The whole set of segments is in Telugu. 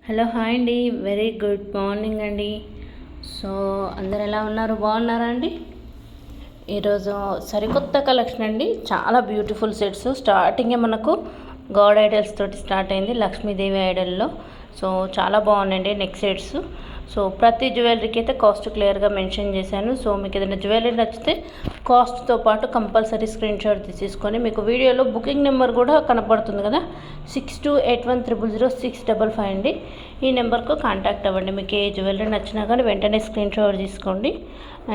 హలో హాయ్ అండి, వెరీ గుడ్ మార్నింగ్ అండి. సో అందరు ఎలా ఉన్నారు, బాగున్నారా అండి? ఈరోజు సరికొత్త కలెక్షన్ అండి, చాలా బ్యూటిఫుల్ సెట్స్. స్టార్టింగే మనకు గాడ్ ఐడల్స్ తోటి స్టార్ట్ అయింది, లక్ష్మీదేవి ఐడల్లో. సో చాలా బాగున్నాయండి నెక్ సెట్స్. సో ప్రతి జ్యువెలరీకి అయితే కాస్ట్ క్లియర్గా మెన్షన్ చేశాను. సో మీకు ఏదైనా జ్యువెలరీ నచ్చితే కాస్ట్తో పాటు కంపల్సరీ స్క్రీన్ షాట్ తీసేసుకొని, మీకు వీడియోలో బుకింగ్ నెంబర్ కూడా కనపడుతుంది కదా, 6281000655 అండి. ఈ నెంబర్కు కాంటాక్ట్ అవ్వండి. మీకు ఏ జ్యువెలరీ నచ్చినా కానీ వెంటనే స్క్రీన్ షాట్ తీసుకోండి.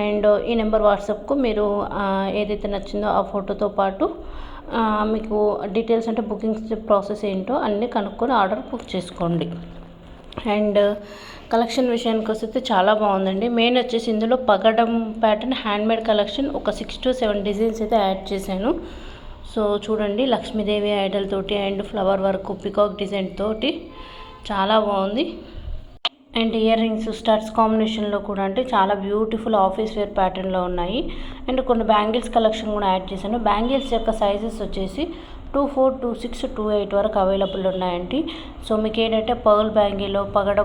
అండ్ ఈ నెంబర్ వాట్సాప్కు మీరు ఏదైతే నచ్చిందో ఆ ఫోటోతో పాటు మీకు డీటెయిల్స్ అంటే బుకింగ్స్ ప్రాసెస్ ఏంటో అన్నీ కనుక్కొని ఆర్డర్ బుక్ చేసుకోండి. అండ్ కలెక్షన్ విషయానికి వస్తే చాలా బాగుందండి. మెయిన్ వచ్చేసి ఇందులో పగడం ప్యాటర్న్ హ్యాండ్మేడ్ కలెక్షన్ ఒక 6 to 7 డిజైన్స్ అయితే యాడ్ చేశాను. సో చూడండి, లక్ష్మీదేవి ఐడల్ తోటి and flower work peacock design తోటి చాలా బాగుంది. అండ్ ఇయర్ రింగ్స్ స్టడ్స్ కాంబినేషన్లో కూడా అంటే చాలా బ్యూటిఫుల్ ఆఫీస్ వేర్ ప్యాటర్న్లో ఉన్నాయి. అండ్ కొన్ని బ్యాంగిల్స్ కలెక్షన్ కూడా యాడ్ చేశాను. బ్యాంగిల్స్ యొక్క సైజెస్ వచ్చేసి 24, 26, 28 వరకు అవైలబుల్ ఉన్నాయండి. సో మీకు ఏంటంటే పర్ల్ బ్యాంగిల్, పగడ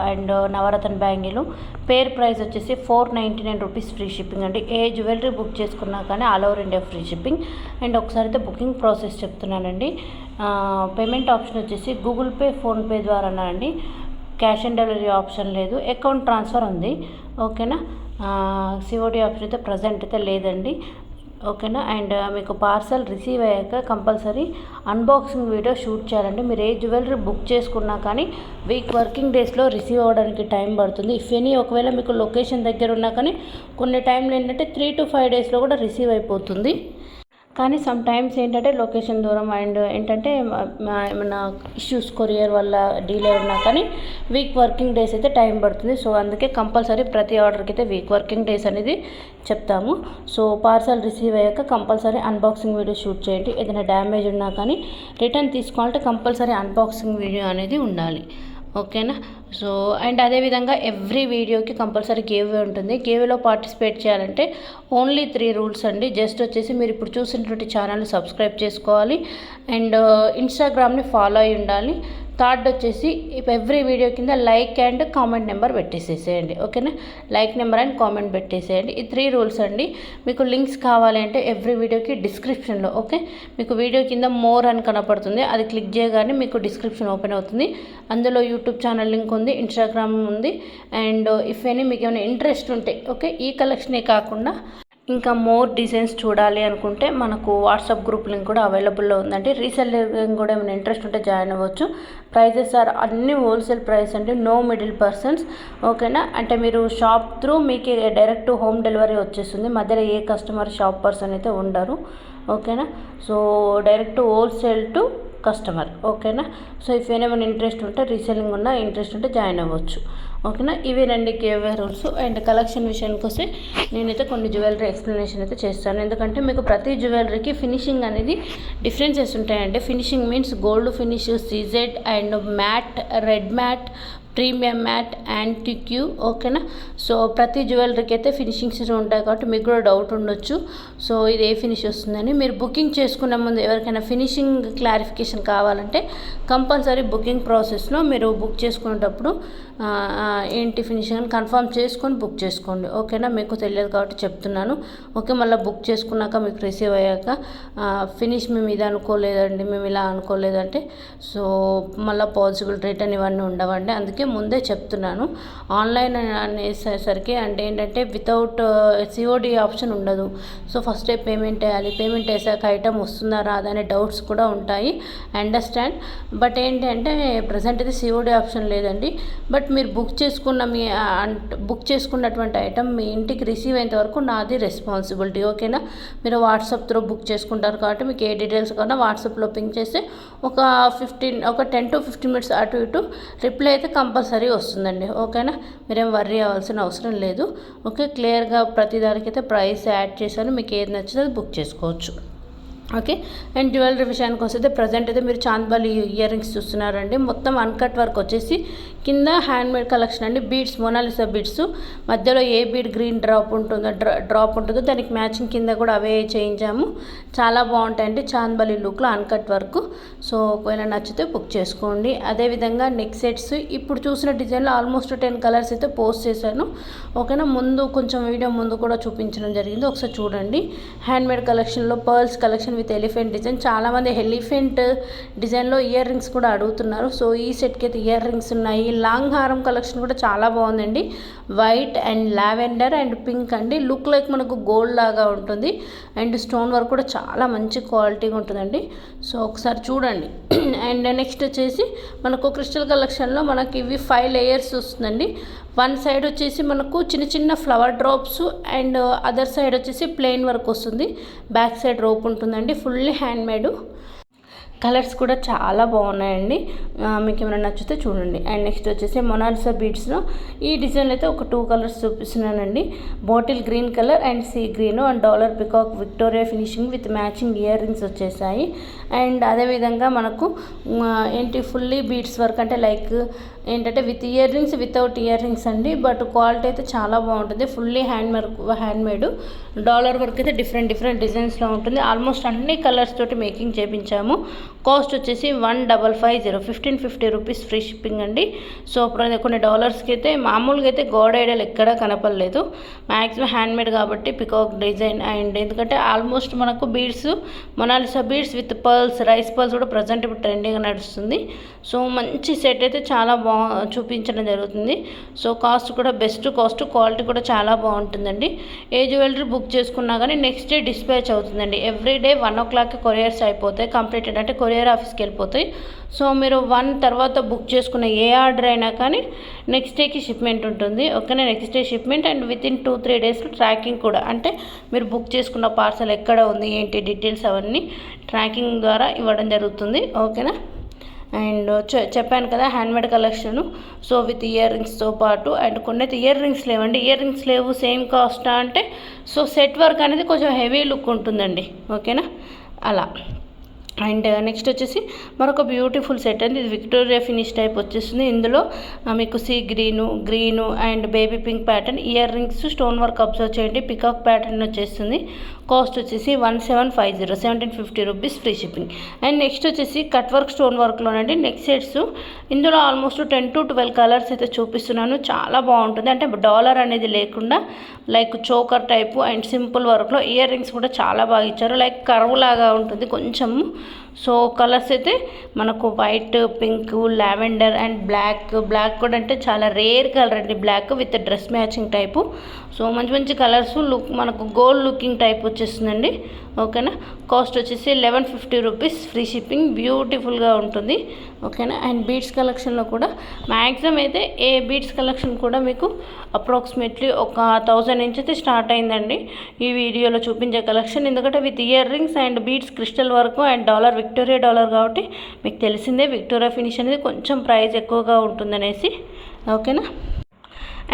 అండ్ నవరత్న బ్యాంగిల్ పేర్ ప్రైస్ వచ్చేసి 499 రూపీస్ ఫ్రీ షిప్పింగ్ అండి. ఏ జ్యువెలరీ బుక్ చేసుకున్నా కానీ all over India free shipping. And ఒకసారి అయితే బుకింగ్ ప్రాసెస్ చెప్తున్నానండి. పేమెంట్ ఆప్షన్ వచ్చేసి గూగుల్ పే, ఫోన్పే ద్వారానా అండి. క్యాష్ ఆన్ డెలివరీ ఆప్షన్ లేదు, అకౌంట్ ట్రాన్స్ఫర్ ఉంది. ఓకేనా, సిఓడి ఆప్షన్ అయితే ప్రజెంట్ అయితే లేదండి. ఓకేనా. అండ్ మీకు పార్సల్ రిసీవ్ అయ్యాక కంపల్సరీ అన్బాక్సింగ్ వీడియో షూట్ చేయాలండి. మీరు ఏ జ్యువెలరీ బుక్ చేసుకున్నా కానీ వీక్ వర్కింగ్ డేస్లో రిసీవ్ అవ్వడానికి టైం పడుతుంది. ఇఫ్ ఎనీ ఒకవేళ మీకు లొకేషన్ దగ్గర ఉన్నా కానీ కొన్ని టైంలో ఏంటంటే 3 to 5 డేస్లో కూడా రిసీవ్ అయిపోతుంది. కానీ సమ్ టైమ్స్ ఏంటంటే లొకేషన్ దూరం అండ్ ఏంటంటే ఏమైనా ఇష్యూస్ కొరియర్ వల్ల డీలే ఉన్నా కానీ వీక్ వర్కింగ్ డేస్ అయితే టైం పడుతుంది. సో అందుకే కంపల్సరీ ప్రతి ఆర్డర్కి అయితే వీక్ వర్కింగ్ డేస్ అనేది చెప్తాము. సో పార్సల్ రిసీవ్ అయ్యాక కంపల్సరీ అన్బాక్సింగ్ వీడియో షూట్ చేయండి. ఏదైనా డ్యామేజ్ ఉన్నా కానీ రిటర్న్ తీసుకోవాలంటే కంపల్సరీ అన్బాక్సింగ్ వీడియో అనేది ఉండాలి. ఓకేనా. సో అండ్ అదేవిధంగా ఎవ్రీ వీడియోకి కంపల్సరీ గివ్వే ఉంటుంది. గివ్వేలో పార్టిసిపేట్ చేయాలంటే ఓన్లీ 3 రూల్స్ అండి. జస్ట్ వచ్చేసి మీరు ఇప్పుడు చూసినటువంటి ఛానల్ని సబ్స్క్రైబ్ చేసుకోవాలి అండ్ ఇన్స్టాగ్రామ్ని ఫాలో అయి ఉండాలి. థర్డ్ వచ్చేసి ఎవ్రీ వీడియో కింద లైక్ అండ్ కామెంట్ నెంబర్ పెట్టేసేసేయండి. ఓకేనా, లైక్ నెంబర్ అండ్ కామెంట్ పెట్టేసేయండి. ఈ 3 రూల్స్ అండి. మీకు లింక్స్ కావాలి అంటే ఎవ్రీ వీడియోకి డిస్క్రిప్షన్లో ఓకే మీకు వీడియో కింద మోర్ అని కనపడుతుంది, అది క్లిక్ చేయగానే మీకు డిస్క్రిప్షన్ ఓపెన్ అవుతుంది. అందులో యూట్యూబ్ ఛానల్ లింక్ ఉంది, ఇన్స్టాగ్రామ్ ఉంది. అండ్ ఇఫ్ ఎనీ మీకు ఏమైనా ఇంట్రెస్ట్ ఉంటే ఓకే ఈ కలెక్షనే కాకుండా ఇంకా మోర్ డిజైన్స్ చూడాలి అనుకుంటే మనకు వాట్సాప్ గ్రూప్ లింక్ కూడా అవైలబుల్లో ఉందండి. రీసెల్లింగ్ కూడా ఏమైనా ఇంట్రెస్ట్ ఉంటే జాయిన్ అవ్వచ్చు. ప్రైజెస్ ఆర్ అన్ని హోల్సేల్ ప్రైస్ అండి, నో మిడిల్ పర్సన్స్. ఓకేనా, అంటే మీరు షాప్ త్రూ మీకు డైరెక్ట్ హోమ్ డెలివరీ వచ్చేస్తుంది. మధ్యలో ఏ కస్టమర్ షాప్ పర్సన్ అయితే ఉండరు. ఓకేనా, so direct wholesale to customer. ఓకేనా, సో ఇఫ్ ఏమైనా ఇంట్రెస్ట్ ఉంటే రీసెల్లింగ్ ఉన్న ఇంట్రెస్ట్ ఉంటే జాయిన్ అవ్వచ్చు. ఓకేనా, ఇవి 2 గివ్వే రూల్స్. అండ్ కలెక్షన్ విషయానికి వస్తే నేనైతే కొన్ని జ్యువెలరీ ఎక్స్ప్లెనేషన్ అయితే చేస్తాను. ఎందుకంటే మీకు ప్రతి జ్యువెలరీకి ఫినిషింగ్ అనేది డిఫరెన్సెస్ ఉంటాయండి. Finishing means gold finish, CZ and matte, red matte, premium matte, antique. ఓకేనా, సో ప్రతి జ్యువెలరీకి అయితే ఫినిషింగ్స్ ఉంటాయి కాబట్టి మీకు కూడా డౌట్ ఉండొచ్చు సో ఇది ఏ ఫినిష్ వస్తుందని. మీరు బుకింగ్ చేసుకునే ముందు ఎవరికైనా ఫినిషింగ్ క్లారిఫికేషన్ కావాలంటే కంపల్సరీ బుకింగ్ ప్రాసెస్లో మీరు బుక్ చేసుకునేటప్పుడు ఏంటి ఫినిషింగ్ కన్ఫర్మ్ చేసుకొని బుక్ చేసుకోండి. ఓకేనా, మీకు తెలియదు కాబట్టి చెప్తున్నాను. ఓకే, మళ్ళీ బుక్ చేసుకున్నాక మీకు రిసీవ్ అయ్యాక ఫినిష్ మేము ఇది అనుకోలేదండి, మేము ఇలా అనుకోలేదంటే సో మళ్ళీ పాసిబుల్ రిటర్న్ ఇవన్నీ ఉండవండి. అందుకే ముందే చెప్తున్నాను. ఆన్లైన్ అనేసరికి అంటే ఏంటంటే వితౌట్ సిఓడి ఆప్షన్ ఉండదు. సో ఫస్ట్ పేమెంట్ వేయాలి, పేమెంట్ వేసాక ఐటమ్ వస్తుందా రాదా అనే డౌట్స్ కూడా ఉంటాయి, అండర్స్టాండ్. బట్ ఏంటంటే ప్రజెంట్ అయితే సిఓడి ఆప్షన్ లేదండి. బట్ మీరు బుక్ చేసుకున్నటువంటి ఐటమ్ మీ ఇంటికి రిసీవ్ అయ్యేంత వరకు నాది రెస్పాన్సిబిలిటీ. ఓకేనా, మీరు వాట్సాప్ త్రూ బుక్ చేసుకుంటారు కాబట్టి మీకు ఏ డీటెయిల్స్ కన్నా వాట్సాప్లో పింక్ చేస్తే ఒక 10 to 15 మినిట్స్ అటు ఇటు రిప్లై అయితే కంపల్సరీ వస్తుందండి. ఓకేనా, మీరేం వర్రీ అవ్వాల్సిన అవసరం లేదు. ఓకే, క్లియర్గా ప్రతిదానికి అయితే ప్రైస్ యాడ్ చేశాను, మీకు ఏది నచ్చితే అది బుక్ చేసుకోవచ్చు. ఓకే, అండ్ జ్యువెలరీ విషయానికి వస్తే ప్రజెంట్ అయితే మీరు చాంద్బాలి ఇయర్ రింగ్స్ చూస్తున్నారండి. మొత్తం అన్కట్ వర్క్ వచ్చేసి కింద హ్యాండ్మేడ్ కలెక్షన్ అండి. బీడ్స్, మొనాలిసా బీడ్స్, మధ్యలో ఏ బీడ్ గ్రీన్ డ్రాప్ ఉంటుందో దానికి మ్యాచింగ్ కింద కూడా అవే చేయించాము. చాలా బాగుంటాయండి, చాందబలి లుక్లో అన్కట్ వర్క్. సో ఒకవేళ నచ్చితే బుక్ చేసుకోండి. అదేవిధంగా నెక్ సెట్స్ ఇప్పుడు చూసిన డిజైన్లో ఆల్మోస్ట్ 10 కలర్స్ అయితే పోస్ట్ చేశాను. ఓకేనా, ముందు కొంచెం వీడియో ముందు కూడా చూపించడం జరిగింది, ఒకసారి చూడండి. హ్యాండ్మేడ్ కలెక్షన్లో pearls collection with elephant design. చాలామంది ఎలిఫెంట్ డిజైన్లో ఇయర్ రింగ్స్ కూడా అడుగుతున్నారు. సో ఈ సెట్కి అయితే ఇయర్ రింగ్స్ ఉన్నాయి. లాంగ్ హారం కలెక్షన్ కూడా చాలా బాగుందండి. White and lavender and pink అండి. లుక్ లైక్ మనకు గోల్డ్ లాగా ఉంటుంది. అండ్ స్టోన్ వర్క్ కూడా చాలా మంచి క్వాలిటీగా ఉంటుందండి. సో ఒకసారి చూడండి. అండ్ నెక్స్ట్ వచ్చేసి మనకు క్రిస్టల్ కలెక్షన్లో మనకి ఇవి 5 లేయర్స్ వస్తుందండి. వన్ సైడ్ వచ్చేసి మనకు చిన్న చిన్న flower drops and other side వచ్చేసి ప్లెయిన్ వర్క్ వస్తుంది. బ్యాక్ సైడ్ రోప్ ఉంటుందండి. Fully handmade. కలర్స్ కూడా చాలా బాగున్నాయండి. మీకు ఏమైనా నచ్చితే చూడండి. అండ్ నెక్స్ట్ వచ్చేసి మొనాలిసా బీడ్స్లో ఈ డిజైన్లో అయితే ఒక 2 కలర్స్ చూపిస్తున్నానండి. Bottle green colour and sea green and dollar peacock Victoria finishing with matching ear rings వచ్చేసాయి. అండ్ అదేవిధంగా మనకు ఏంటి ఫుల్లీ బీడ్స్ వర్క్ అంటే లైక్ ఏంటంటే with ear rings without ear rings అండి. బట్ క్వాలిటీ అయితే చాలా బాగుంటుంది. ఫుల్లీ హ్యాండ్మేడ్ డాలర్ వర్క్ అయితే డిఫరెంట్ డిజైన్స్లో ఉంటుంది. ఆల్మోస్ట్ అన్ని కలర్స్ తోటి మేకింగ్ చేయించాము. కాస్ట్ వచ్చేసి 1550, 1550 రూపీస్ ఫ్రీ షిప్పింగ్ అండి. సో కొన్ని డాలర్స్కి అయితే మామూలుగా అయితే గోడ్ ఐడల్ ఎక్కడా కనపడలేదు. మ్యాక్సిమం హ్యాండ్మేడ్ కాబట్టి పికాక్ డిజైన్. అండ్ ఎందుకంటే ఆల్మోస్ట్ మనకు beads, Mona Lisa beads with pearls, rice pearls కూడా ప్రజెంట్ ఇప్పుడు ట్రెండింగ్గా నడుస్తుంది. సో మంచి సెట్ అయితే చాలా చూపించడం జరుగుతుంది. సో కాస్ట్ కూడా బెస్ట్ కాస్ట్, క్వాలిటీ కూడా చాలా బాగుంటుందండి. ఏ జ్యువెలరీ బుక్ చేసుకున్నా కానీ నెక్స్ట్ డే డిస్పాచ్ అవుతుందండి. ఎవ్రీ డే 1 o'clock కొరియర్స్ అయిపోతాయి, కంప్లీటెడ్ అంటే కొరియర్ ఆఫీస్కి వెళ్ళిపోతాయి. సో మీరు 1 తర్వాత బుక్ చేసుకున్న ఏ ఆర్డర్ అయినా కానీ నెక్స్ట్ డేకి షిప్మెంట్ ఉంటుంది. ఓకేనా, next day shipment and within 2-3 డేస్లో ట్రాకింగ్ కూడా, అంటే మీరు బుక్ చేసుకున్న పార్సల్ ఎక్కడ ఉంది ఏంటి డీటెయిల్స్ అవన్నీ ట్రాకింగ్ ద్వారా ఇవ్వడం జరుగుతుంది. ఓకేనా. అండ్ చెప్పాను కదా హ్యాండ్మేడ్ కలెక్షను. సో విత్ ఇయర్ రింగ్స్తో పాటు అండ్ కొన్ని అయితే ఇయర్ రింగ్స్ లేవండి. ఇయర్ రింగ్స్ లేవు సేమ్ కాస్టా అంటే సో సెట్ వర్క్ అనేది కొంచెం హెవీ లుక్ ఉంటుందండి. ఓకేనా, అలా. అండ్ నెక్స్ట్ వచ్చేసి మరొక బ్యూటిఫుల్ సెట్ అండి. ఇది విక్టోరియా ఫినిష్ టైప్ వచ్చేస్తుంది. ఇందులో మీకు sea green and baby pink pattern, ear rings, stone work observe చేయండి. పికాక్ ప్యాటర్న్ వచ్చేస్తుంది. కాస్ట్ వచ్చేసి 1750, 1750 rupees free shipping. And next వచ్చేసి కట్ వర్క్ స్టోన్ వర్క్లోనండి నెక్ సెట్స్. ఇందులో ఆల్మోస్ట్ 10 to 12 కలర్స్ అయితే చూపిస్తున్నాను. చాలా బాగుంటుంది. అంటే డాలర్ అనేది లేకుండా like choker type and simple వర్క్లో ఇయర్ రింగ్స్ కూడా చాలా బాగా ఇచ్చారు. లైక్ కర్వ్ లాగా ఉంటుంది కొంచెము. సో కలర్స్ అయితే మనకు white, pink, lavender and black కూడా అంటే చాలా రేర్ కలర్ అండి. Black with dress matching type. So మంచి కలర్స్, లుక్ మనకు గోల్డ్ లుకింగ్ టైప్ వచ్చేస్తుందండి. ఓకేనా, కాస్ట్ వచ్చేసి 1150 రూపీస్ ఫ్రీ షిప్పింగ్. బ్యూటిఫుల్గా ఉంటుంది. ఓకేనా. అండ్ బీడ్స్ కలెక్షన్లో కూడా మ్యాక్సిమం అయితే ఏ బీడ్స్ కలెక్షన్ కూడా మీకు అప్రాక్సిమేట్లీ ఒక 1000 నుంచి అయితే స్టార్ట్ అయిందండి ఈ వీడియోలో చూపించే కలెక్షన్. ఎందుకంటే with ear rings and beads, crystal work and dollar, Victoria dollar కాబట్టి మీకు తెలిసిందే విక్టోరియా ఫినిష్ అనేది కొంచెం ప్రైస్ ఎక్కువగా ఉంటుందనేసి. ఓకేనా.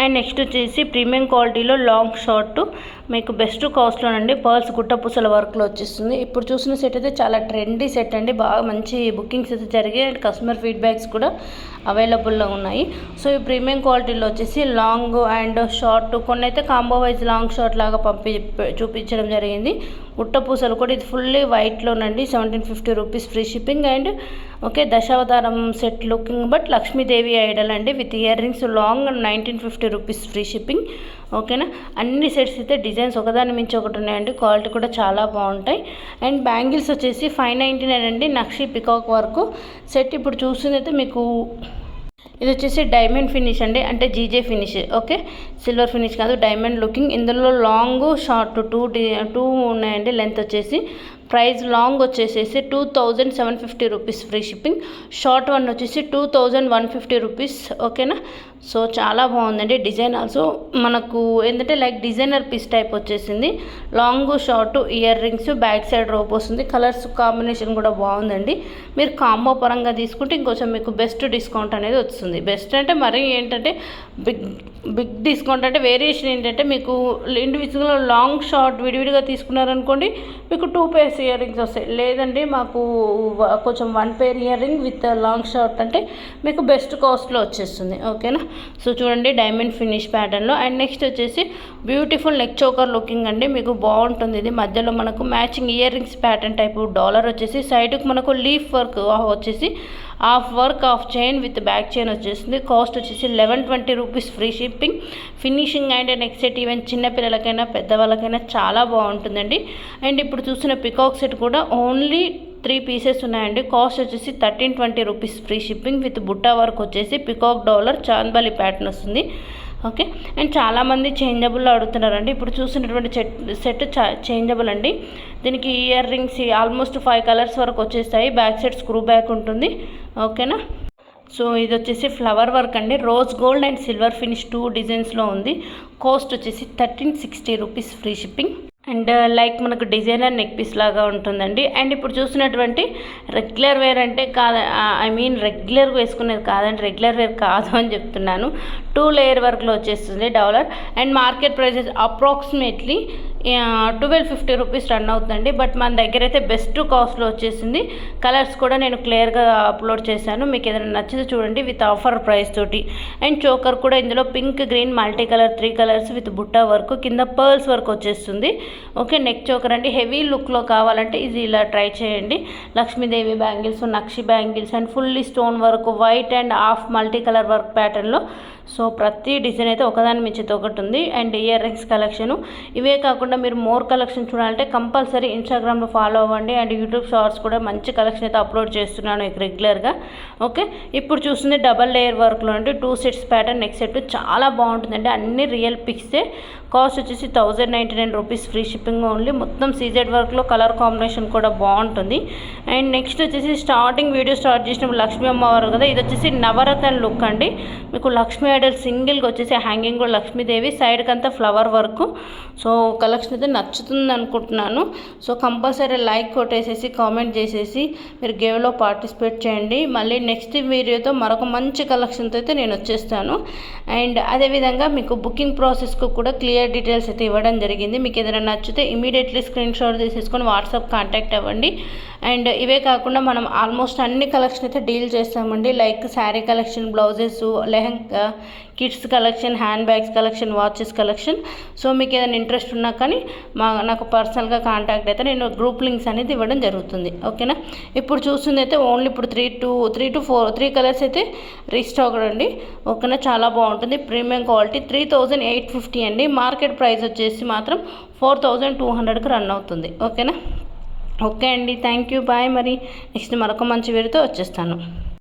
అండ్ నెక్స్ట్ వచ్చేసి ప్రీమియం క్వాలిటీలో లాంగ్ షార్ట్ మీకు బెస్ట్ కాస్ట్లోనండి. పర్ల్స్ గుట్టపూసల వర్క్లో వచ్చేస్తుంది. ఇప్పుడు చూసిన సెట్ అయితే చాలా ట్రెండీ సెట్ అండి. బాగా మంచి బుకింగ్స్ అయితే జరిగాయి అండ్ కస్టమర్ ఫీడ్బ్యాక్స్ కూడా అవైలబుల్లో ఉన్నాయి. సో ఈ ప్రీమియం క్వాలిటీలో వచ్చేసి లాంగ్ అండ్ షార్ట్, కొన్ని అయితే కాంబో వైజ్ లాంగ్ షార్ట్ లాగా చూపించడం జరిగింది. గుట్టపూసలు కూడా ఇది ఫుల్లీ వైట్లోనండి. 1750 rupees free shipping. And okay, దశావతారం set looking but Lakshmidevi idol అండి with ear rings long 1950 rupees free shipping. ఓకేనా. అన్ని సెట్స్ అయితే డిజైన్స్ ఒకదాని మించి ఒకటి ఉన్నాయండి. క్వాలిటీ కూడా చాలా బాగుంటాయి. అండ్ బ్యాంగిల్స్ వచ్చేసి 599 అండి. నక్షి పికాక్ వర్క్ సెట్. ఇప్పుడు చూస్తుంది అయితే మీకు ఇది వచ్చేసి డైమండ్ ఫినిష్ అండి, అంటే GJ finish. Okay, silver finish కాదు, డైమండ్ లుకింగ్. ఇందులో లాంగ్ షార్ట్ 2 ఉన్నాయండి. లెంత్ వచ్చేసి ప్రైస్ లాంగ్ వచ్చేసేసి 2750 rupees free shipping. Short one వచ్చేసి 2150 రూపీస్. ఓకేనా. సో చాలా బాగుందండి. డిజైన్ ఆల్సో మనకు ఏంటంటే లైక్ డిజైనర్ పీస్ టైప్ వచ్చేసింది. Long short ear rings, back side rope వస్తుంది. కలర్స్ కాంబినేషన్ కూడా బాగుందండి. మీరు కాంబో పరంగా తీసుకుంటే ఇంకొంచెం మీకు బెస్ట్ డిస్కౌంట్ అనేది వస్తుంది. బెస్ట్ అంటే మరీ ఏంటంటే బిగ్ డిస్కౌంట్ అంటే వేరియేషన్ ఏంటంటే మీకు ఇండివిజువల్గా లాంగ్ షార్ట్ విడివిడిగా తీసుకున్నారనుకోండి మీకు 2 pairs ఇయర్ రింగ్స్ వస్తాయి. లేదండి మాకు కొంచెం 1 pair ear ring with long short అంటే మీకు బెస్ట్ కాస్ట్లో వచ్చేస్తుంది. ఓకేనా. సో చూడండి డైమండ్ ఫినిష్ ప్యాటర్న్లో. అండ్ నెక్స్ట్ వచ్చేసి బ్యూటిఫుల్ నెక్ చోకర్ లుకింగ్ అండి. మీకు బాగుంటుంది ఇది. మధ్యలో మనకు matching ear rings pattern type dollar వచ్చేసి, సైడ్కి మనకు లీఫ్ వర్క్ వచ్చేసి half work half chain with back chain వచ్చేసింది. కాస్ట్ వచ్చేసి 1120 rupees free shipping. Finishing and neck set even చిన్నపిల్లలకైనా పెద్దవాళ్ళకైనా చాలా బాగుంటుందండి. అండ్ ఇప్పుడు చూసిన పికాక్ సెట్ కూడా ఓన్లీ 3 pieces ఉన్నాయండి. కాస్ట్ వచ్చేసి 1320 రూపీస్ ఫ్రీ షిప్పింగ్ విత్ బుట్టా వర్క్ వచ్చేసి పికాక్ డాలర్ చాంద్బాలి ప్యాటర్న్ వస్తుంది. ఓకే. అండ్ చాలామంది చేంజబుల్లో అడుగుతున్నారండి. ఇప్పుడు చూసినటువంటి సెట్ చేంజబుల్ అండి. దీనికి ఇయర్ రింగ్స్ ఆల్మోస్ట్ 5 కలర్స్ వరకు వచ్చేస్తాయి. బ్యాక్ సైడ్ స్క్రూ బ్యాక్ ఉంటుంది. ఓకేనా. సో ఇది వచ్చేసి ఫ్లవర్ వర్క్ అండి. Rose gold and silver finish 2 డిజైన్స్లో ఉంది. కాస్ట్ వచ్చేసి 1360 rupees free shipping. And like మనకు డిజైనర్ నెక్ పీస్ లాగా ఉంటుందండి. అండ్ ఇప్పుడు చూసినటువంటి రెగ్యులర్ వేర్ అంటే రెగ్యులర్గా వేసుకునేది కాదండి, రెగ్యులర్ వేర్ కాదు అని చెప్తున్నాను. 2 లేయర్ వర్క్లో వచ్చేస్తుంది dollar. And market prices approximately 1250 rupees run అవుతుందండి. బట్ మన దగ్గర అయితే బెస్ట్ కాస్ట్లో వచ్చేసింది. కలర్స్ కూడా నేను క్లియర్గా అప్లోడ్ చేశాను. మీకు ఏదైనా నచ్చితే చూడండి విత్ ఆఫర్ ప్రైస్ తోటి. అండ్ చోకర్ కూడా ఇందులో pink, green, multi colour 3 colours with బుట్టా వర్క్, కింద పర్ల్స్ వర్క్ వచ్చేస్తుంది. ఓకే. నెక్ చోకర్ అండి. హెవీ లుక్లో కావాలంటే ఇది ఇలా ట్రై చేయండి. Lakshmidevi bangles, nakshi bangles and fully stone work, white and half multi colour work ప్యాటర్న్లో. సో ప్రతి డిజైన్ అయితే ఒకదాని మించితే ఒకటి ఉంది. And ear rings collection. ఇవే కాకుండా మీరు మోర్ కలెక్షన్ చూడాలంటే కంపల్సరీ ఇన్స్టాగ్రామ్లో ఫాలో అవ్వండి. అండ్ యూట్యూబ్ షార్ట్స్ కూడా మంచి కలెక్షన్ అయితే అప్లోడ్ చేస్తున్నాను రెగ్యులర్గా. ఓకే. ఇప్పుడు చూస్తుంది డబల్ లేయర్ వర్క్లో అంటే 2 sets ప్యాటర్న్ నెక్ సెట్ చాలా బాగుంటుందండి. అన్ని రియల్ పిక్సే. కాస్ట్ వచ్చేసి 1099 రూపీస్ ఫ్రీ షిప్పింగ్ ఓన్లీ. మొత్తం సీజెడ్ వర్క్లో కలర్ కాంబినేషన్ కూడా బాగుంటుంది. అండ్ నెక్స్ట్ వచ్చేసి స్టార్టింగ్ వీడియో స్టార్ట్ చేసినప్పుడు లక్ష్మీ అమ్మవారు కదా, ఇది వచ్చేసి నవరత్న లుక్ అండి. మీకు లక్ష్మీ ఐడల్ సింగిల్గా వచ్చేసి హ్యాంగింగ్ కూడా లక్ష్మీదేవి, సైడ్కి అంతా ఫ్లవర్ వర్క్. సో కలెక్షన్ అయితే నచ్చుతుంది అనుకుంటున్నాను. సో కంపల్సరీ లైక్ కొట్టేసేసి కామెంట్ చేసేసి మీరు గేమ్లో పార్టిసిపేట్ చేయండి. మళ్ళీ నెక్స్ట్ వీడియోతో మరొక మంచి కలెక్షన్తో అయితే నేను వచ్చేస్తాను. అండ్ అదేవిధంగా మీకు బుకింగ్ ప్రాసెస్కు కూడా క్లియర్ డీటెయిల్స్ అయితే ఇవ్వడం జరిగింది. మీకు ఏదైనా నచ్చితే ఇమీడియట్లీ స్క్రీన్ షాట్ తీసేసుకొని వాట్సాప్ కాంటాక్ట్ అవ్వండి. అండ్ ఇవే కాకుండా మనం ఆల్మోస్ట్ అన్ని కలెక్షన్ అయితే డీల్ చేస్తామండి. Like sari collection, blouses, lehenga, kids collection, hand bags collection, watches collection. So మీకు ఏదైనా ఇంట్రెస్ట్ ఉన్నా కానీ నాకు పర్సనల్గా కాంటాక్ట్ అయితే నేను గ్రూప్ లింక్స్ అనేది ఇవ్వడం జరుగుతుంది. ఓకేనా. ఇప్పుడు చూస్తుంది అయితే ఓన్లీ ఇప్పుడు 3 కలర్స్ అయితే రీస్టాక్ అండి. ఓకేనా. చాలా బాగుంటుంది. Premium quality. 3850 అండి. మార్కెట్ ప్రైస్ వచ్చేసి మాత్రం 4200కి రన్ అవుతుంది. ఓకేనా. ఓకే అండి. Thank you. బాయ్. మరి నెక్స్ట్ మరొక మంచి వీడియోతో వచ్చేస్తాను.